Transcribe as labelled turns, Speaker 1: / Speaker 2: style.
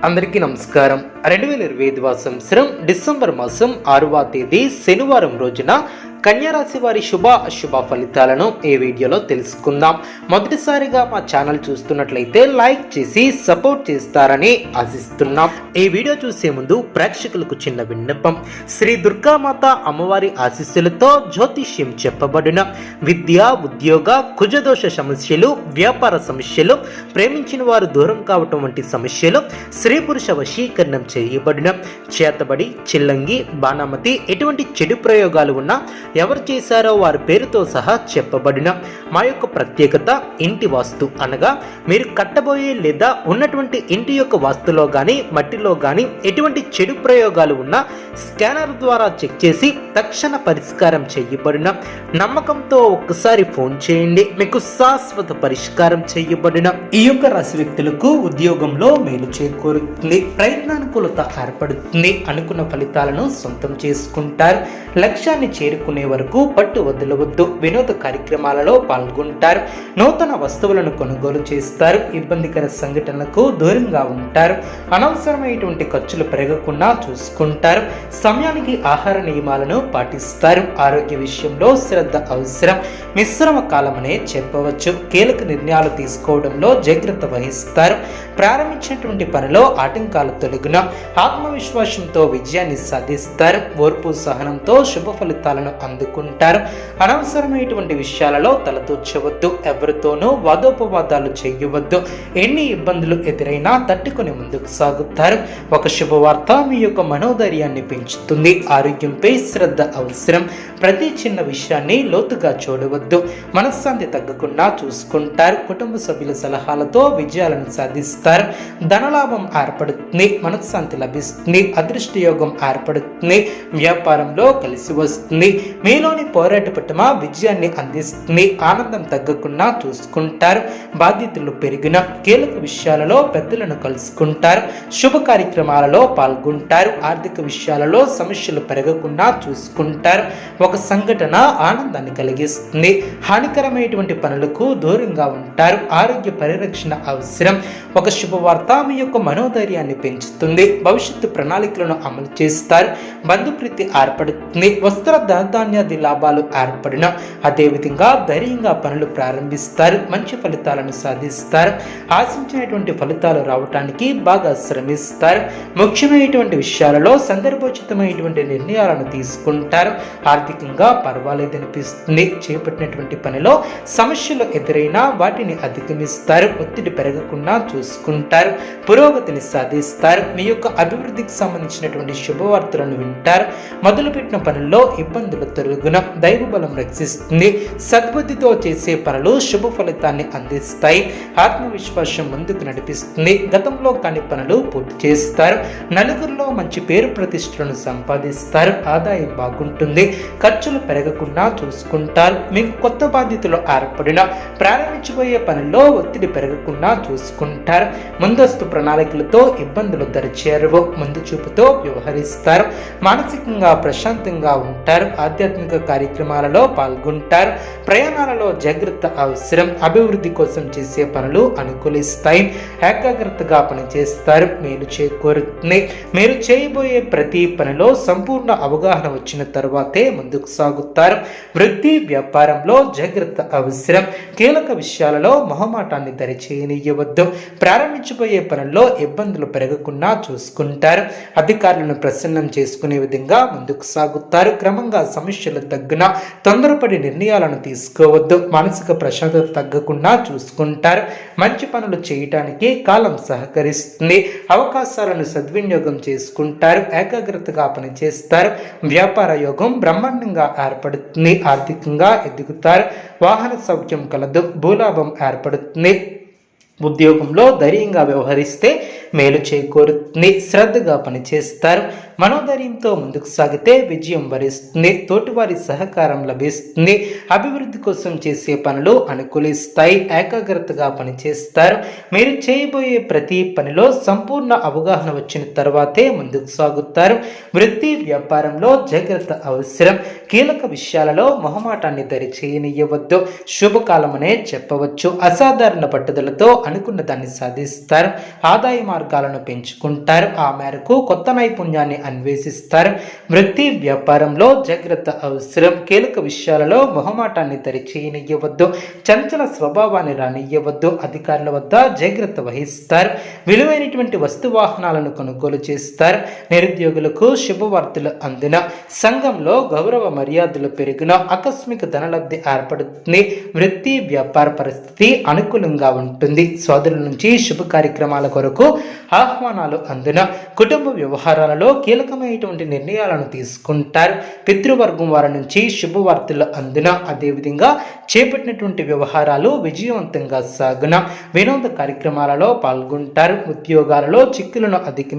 Speaker 1: అందరికీ నమస్కారం. 2025 సంవత్సరం డిసెంబర్ మాసం 6వ తేదీ శనివారం రోజున కన్యారాశి వారి శుభ అశుభ ఫలితాలను ఈ వీడియోలో తెలుసుకుందాం. మొదటిసారిగా మా ఛానల్ చూస్తున్నట్లయితే లైక్ చేసి సపోర్ట్ చేస్తారని ఆశిస్తున్నాం. ఈ వీడియో చూసే ముందు ప్రేక్షకులకు చిన్న విన్నపం. శ్రీ దుర్గామాత అమ్మవారి ఆశీస్సులతో జ్యోతిష్యం చెప్పబడిన విద్య, ఉద్యోగ, కుజదోష సమస్యలు, వ్యాపార సమస్యలు, ప్రేమించిన వారు దూరం కావటం వంటి సమస్యలు, స్త్రీ పురుష వశీకరణం చేయబడిన చేతబడి, చిల్లంగి, బాణామతి ఎటువంటి చెడు ప్రయోగాలు ఉన్నా ఎవరు చేశారో వారి పేరుతో సహా చెప్పబడిన మా యొక్క ప్రత్యేకత ఇంటి వాస్తు అనగా మీరు కట్టబోయే లేదా ఉన్నటువంటి ఇంటి యొక్క వాస్తులో కానీ మట్టిలో కానీ ఎటువంటి చెడు ప్రయోగాలు ఉన్నా స్కానర్ ద్వారా చెక్ చేసి తక్షణ పరిష్కారం చేయబడిన నమ్మకంతో ఒక్కసారి ఫోన్ చేయండి, మీకు శాశ్వత పరిష్కారం చేయబడిన. ఈ యొక్క రాశి వ్యక్తులకు ఉద్యోగంలో మేలు చేకూరుతుంది, ప్రయత్నానుకూలత ఏర్పడుతుంది, అనుకున్న ఫలితాలను సొంతం చేసుకుంటారు, లక్ష్యాన్ని చేరుకునే వరకు పట్టు వదలవద్దు, వినోద కార్యక్రమాలలో పాల్గొంటారు, నూతన వస్తువులను కొనుగోలు చేస్తారు, ఇబ్బందికర సంఘటనలకు దూరంగా ఉంటారు, అనవసరమైనటువంటి ఖర్చులు పెరగకుండా చూసుకుంటారు, సమయానికి ఆహార నియమాలను పాటిస్తారు, ఆరోగ్య విషయంలో శ్రద్ధ అవసరం, మిశ్రమ కాలమనే చెప్పవచ్చు, కీలక నిర్ణయాలు తీసుకోవడంలో జాగ్రత్త వహిస్తారు, ప్రారంభించినటువంటి పనిలో ఆటంకాలు తొలగిన ఆత్మవిశ్వాసంతో విజయాన్ని సాధిస్తారు, ఓర్పు సహనంతో శుభ ఫలితాలను అందుకుంటారు, అనవసరమైనటువంటి విషయాలలో తలదూర్చవద్దు, ఎవరితోనూ వాదోపవాదాలు చేయవద్దు, ఎన్ని ఇబ్బందులు ఎదురైనా తట్టుకుని ముందుకు సాగుతారు. ఒక శుభవార్త మీ యొక్క మనోధైర్యాన్ని పెంచుతుంది, ఆరోగ్యంపై శ్రద్ధ అవసరం, ప్రతి చిన్న విషయాన్ని లోతుగా చూడవద్దు, మనశ్శాంతి తగ్గకుండా చూసుకుంటారు, కుటుంబ సభ్యుల సలహాలతో విజయాలను సాధిస్తారు, ధనలాభం ఏర్పడుతుంది, మనశ్శాంతి లభిస్తుంది, అదృష్ట యోగం ఏర్పడుతుంది, వ్యాపారంలో కలిసి వస్తుంది, మీలోని పోరాట పట్టుమ విజయాన్ని అందిస్తుంది, ఆనందం తగ్గకుండా చూసుకుంటారు, బాధ్యతలు పెరిగిన కీలక విషయాలలో పెద్దలను కలుసుకుంటారు, శుభ కార్యక్రమాలలో పాల్గొంటారు, ఆర్థిక విషయాలలో సమస్యలు పెరగకుండా చూసుకుంటారు, ఒక సంఘటన ఆనందాన్ని కలిగిస్తుంది, హానికరమైనటువంటి పనులకు దూరంగా ఉంటారు, ఆరోగ్య పరిరక్షణ అవసరం, ఒక శుభవార్త మీ యొక్క మనోధైర్యాన్ని పెంచుతుంది, భవిష్యత్తు ప్రణాళికలను అమలు చేస్తారు, బంధుప్రీతి ఏర్పడుతుంది, వస్త్ర ధాన్యాది లాభాలు ఏర్పడిన అదేవిధంగా ధైర్యంగా పనులు ప్రారంభిస్తారు, మంచి ఫలితాలను సాధిస్తారు, ఆశించినటువంటి ఫలితాలు రావటానికి బాగా శ్రమిస్తారు, ముఖ్యమైనటువంటి విషయాలలో సందర్భోచితమైనటువంటి నిర్ణయాలను తీసుకుంటారు, ఆర్థికంగా పర్వాలేదనిపిస్తుంది, చేపట్టినటువంటి పనిలో సమస్యలు ఎదురైనా వాటిని అధిగమిస్తారు, ఒత్తిడి పెరగకుండా చూసుకుంటారు, పురోగతిని సాధిస్తారు, మీ యొక్క అభివృద్ధికి సంబంధించినటువంటి శుభవార్తలను వింటారు, మొదలుపెట్టిన పనుల్లో ఇబ్బందులు తొలగున దైవబలం రక్షిస్తుంది, సద్బుద్ధితో చేసే పనులు శుభ ఫలితాన్ని అందిస్తాయి, ఆత్మవిశ్వాసం ముందుకు నడిపిస్తుంది, గతంలో కాని పనులు పూర్తి చేస్తారు, నలుగురిలో మంచి పేరు ప్రతిష్టలను సంపాదిస్తారు, ఆదాయం బాగుంటుంది, ఖర్చులు పెరగకుండా చూసుకుంటారు, మీకు కొత్త బాధ్యతలు ఏర్పడిన ప్రారంభించబోయే పనుల్లో ఒత్తిడి పెరగకుండా చూసుకుంటారు, ముందస్తు ప్రణాళికలతో ఇబ్బందులు దరిచేరవు, ముందు చూపుతో వ్యవహరిస్తారు, మానసికంగా ప్రశాంతంగా ఉంటారు, ఆధ్యాత్మిక కార్యక్రమాలలో పాల్గొంటారు, ప్రయాణాలలో జాగ్రత్త అవసరం, అభివృద్ధి కోసం చేసే పనులు అనుకూలిస్తాయి, ఏకాగ్రతగా పనిచేస్తారు, మేలు చేకూరుతుంది, మీరు చేయబోయే ప్రతి పనిలో సంపూర్ణ అవగాహన వచ్చిన తర్వాతే ముందుకు సాగుతారు, వృత్తి వ్యాపారంలో జాగ్రత్త అవసరం, కీలక విషయాలలో మొహమాటాన్ని దరిచేయనివ్వవద్దు, ప్రారంభించబోయే పనుల్లో ఇబ్బందులు పెరగకుండా చూసుకుంటారు, అధికారులను ప్రసన్నం చేసుకునే విధంగా ముందుకు సాగుతారు, క్రమంగా సమస్యలు తగ్గిన తొందరపడి నిర్ణయాలను తీసుకోవద్దు, మానసిక ప్రశాంతత తగ్గకుండా చూసుకుంటారు, మంచి పనులు చేయటానికి కాలం సహకరిస్తుంది, అవకాశాలను సద్వినియోగం చేసుకుంటారు, ఏకాగ్రతగా పనిచేస్తారు, వ్యాపార యోగం బ్రహ్మాండంగా ఏర్పడుతుంది, ఆర్థికంగా ఎదుగుతారు, వాహన సౌఖ్యం కలదు, భూలాభం ఏర్పడుతుంది, ఉద్యోగంలో ధైర్యంగా వ్యవహరిస్తే మేలు చేకూరుతుంది, శ్రద్ధగా పనిచేస్తారు, మనోధైర్యంతో ముందుకు సాగితే విజయం వరిస్తుంది. తోటివారి సహకారం లభిస్తుంది. అభివృద్ధి కోసం చేసే పనులు అనుకూలిస్తాయి. ఏకాగ్రతగా పనిచేస్తారు. మీరు చేయబోయే ప్రతి పనిలో సంపూర్ణ అవగాహన వచ్చిన తర్వాతే ముందుకు సాగుతారు. వృత్తి వ్యాపారంలో జాగ్రత్త అవసరం. కీలక విషయాలలో మొహమాటాన్ని దరిచేయనివ్వవద్దు. శుభకాలమనే చెప్పవచ్చు. అసాధారణ పట్టుదలతో అనుకున్న దాన్ని సాధిస్తారు. ఆదాయ మార్గాలను పెంచుకుంటారు. ఆ మేరకు కొత్త నైపుణ్యాన్ని అన్వేషిస్తారు. వృత్తి వ్యాపారంలో జాగ్రత్త అవసరం. కీలక విషయాలలో మొహమాటాన్ని దరిచేయనివ్వవద్దు. చంచల స్వభావాన్ని రానియ్యవద్దు. అధికారుల వద్ద జాగ్రత్త వహిస్తారు. విలువైనటువంటి వస్తు వాహనాలను కొనుగోలు చేస్తారు. నిరుద్యోగులకు శుభవార్తలు అందిన, సంఘంలో గౌరవ మర్యాదలు పెరిగిన, ఆకస్మిక ధనలబ్ధి ఏర్పడుతుంది. వృత్తి వ్యాపార పరిస్థితి అనుకూలంగా ఉంటుంది. సోదరుల నుంచి శుభ కార్యక్రమాల కొరకు ఆహ్వానాలు అందిన, కుటుంబ వ్యవహారాలలో కీలకమైనటువంటి నిర్ణయాలను తీసుకుంటారు. పితృవర్గం వారి నుంచి శుభవార్తలు అందిన, అదేవిధంగా చేపట్టినటువంటి వ్యవహారాలు విజయవంతంగా సాగున, వినోద కార్యక్రమాలలో పాల్గొంటారు. ఉద్యోగాలలో చిక్కులను